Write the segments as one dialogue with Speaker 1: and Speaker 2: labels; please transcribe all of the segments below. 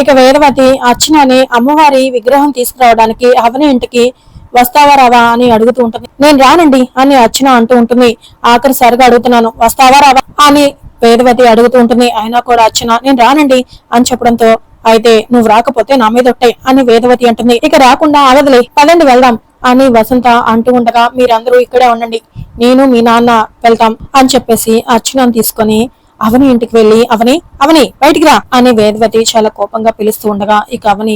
Speaker 1: ఇక వేదవతి అర్చనని అమ్మవారి విగ్రహం తీసుకురావడానికి అవని ఇంటికి వస్తావా రావా అని అడుగుతూ ఉంటుంది. నేను రానండి అని అర్చన అంటూ ఉంటుంది. ఆఖరిసారిగా అడుగుతున్నాను, వస్తావా రావా అని వేదవతి అడుగుతూ ఉంటుంది. అయినా కూడా అర్చన నేను రానండి అని చెప్పడంతో అయితే నువ్వు రాకపోతే నా మీద ఒట్టే అని వేదవతి అంటుంది. ఇక రాకుండా ఆగదులే, పదండి వెళ్దాం అని వసంత అంటూ ఉండగా మీరందరూ ఇక్కడే ఉండండి, నేను మీ నాన్న వెళ్తాం అని చెప్పేసి అర్చనను తీసుకొని అవని ఇంటికి వెళ్లి అవని అవని బయటికి రా అని వేదవతి చాలా కోపంగా పిలుస్తూ ఉండగా ఇక అవని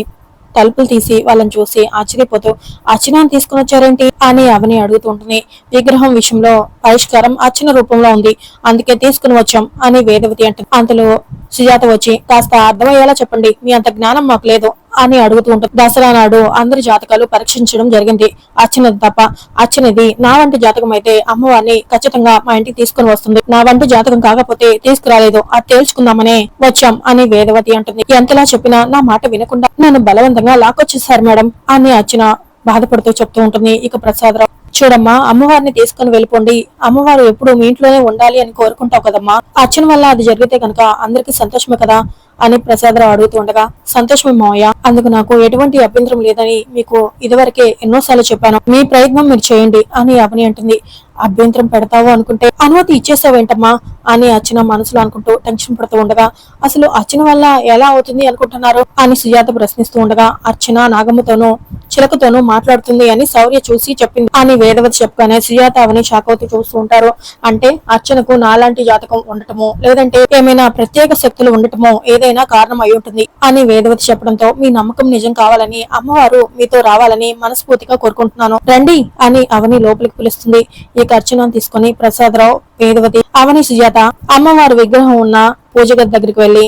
Speaker 1: తలుపులు తీసి వాళ్ళని చూసి ఆశ్చర్యపోతూ అర్చనాన్ని తీసుకుని వచ్చారేంటి అని అవని అడుగుతూ ఉంటుంది. విగ్రహం విషయంలో పరిష్కారం అర్చన రూపంలో ఉంది, అందుకే తీసుకుని వచ్చాం అని వేదవతి అంటుంది. అంతలో సుజాత వచ్చి కాస్త అర్థమయ్యేలా చెప్పండి, మీ అంత జ్ఞానం మాకు లేదు అని అడుగుతూ ఉంటుంది. దసరా నాడు అందరి జాతకాలు పరీక్షించడం జరిగింది, అర్చనది తప్ప. అర్చనది నా వంటి జాతకం అయితే అమ్మవారిని ఖచ్చితంగా మా ఇంటికి తీసుకుని వస్తుంది, నా వంటి జాతకం కాకపోతే తీసుకురాలేదు, అది తేల్చుకుందామనే వచ్చాం అని వేదవతి అంటుంది. ఎంతలా చెప్పినా నా మాట వినకుండా నన్ను బలవంతంగా లాక్కొచ్చేసారు మేడం అని అర్చన బాధపడుతూ చెప్తూ ఉంటుంది. ఇక ప్రసాదరావు చూడమ్మా, అమ్మవారిని తీసుకుని వెళ్ళిపోండి, అమ్మవారు ఎప్పుడు మీ ఇంట్లోనే ఉండాలి అని కోరుకుంటావు కదమ్మా, అర్చన వల్ల అది జరిగితే కనుక అందరికి సంతోషమే కదా అని ప్రసాదరావు అడుగుతూ ఉండగా సంతోషమే మావయ్య, అందుకు నాకు ఎటువంటి అభ్యంతరం లేదని మీకు ఇదివరకే ఎన్నోసార్లు చెప్పాను, మీ ప్రయత్నం మీరు చేయండి అని అవని అంటుంది. అభ్యంతరం పెడతావు అనుకుంటే అనుమతి ఇచ్చేసావేంటమ్మా అని అర్చన మనసులో అనుకుంటూ టెన్షన్ పడుతూ ఉండగా అసలు అర్చన వల్ల ఎలా అవుతుంది అనుకుంటున్నారు అని సుజాత ప్రశ్నిస్తూ ఉండగా అర్చన నాగమ్మతోనూ చిలకతోనూ మాట్లాడుతుంది అని శౌర్య చూసి చెప్పింది అని వేదవతి చెప్పగానే సుజాత అవని షాక్ అవుతూ చూస్తూ ఉంటారు. అంటే అర్చనకు నాలాంటి జాతకం ఉండటమో లేదంటే ఏమైనా ప్రత్యేక శక్తులు ఉండటమో ఏదైనా కారణం అయి ఉంటుంది అని వేదవతి చెప్పడంతో మీ నమ్మకం నిజం కావాలని అమ్మవారు మీతో రావాలని మనస్ఫూర్తిగా కోరుకుంటున్నాను, రండి అని అవని లోపలికి పిలుస్తుంది. ఇక అర్చనను తీసుకుని ప్రసాదరావు, వేదవతి, అవని, సుజాత అమ్మవారి విగ్రహం ఉన్న పూజ గది దగ్గరికి వెళ్లి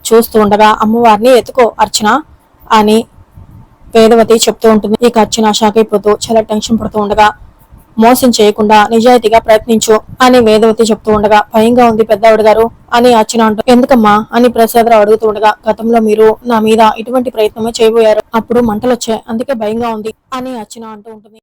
Speaker 1: చూస్తూ ఉండగా అమ్మవారిని ఎత్తుకో అర్చన అని వేదవతి చెప్తూ ఉంటుంది. ఇక అర్చన షాక్ అయిపోతూ చాలా టెన్షన్ పడుతూ ఉండగా మోసం చేయకుండా నిజాయితీగా ప్రయత్నించు అని వేదవతి చెప్తూ ఉండగా భయంగా ఉంది పెద్దవాడు గారు అని అర్చన అంటూ ఎందుకమ్మా అని ప్రసాదరావు అడుగుతూ ఉండగా గతంలో మీరు నా మీద ఇటువంటి ప్రయత్నమే చేయబోయారు, అప్పుడు మంటలు వచ్చాయి, అందుకే భయంగా ఉంది అని అర్చన అంటూ ఉంటుంది.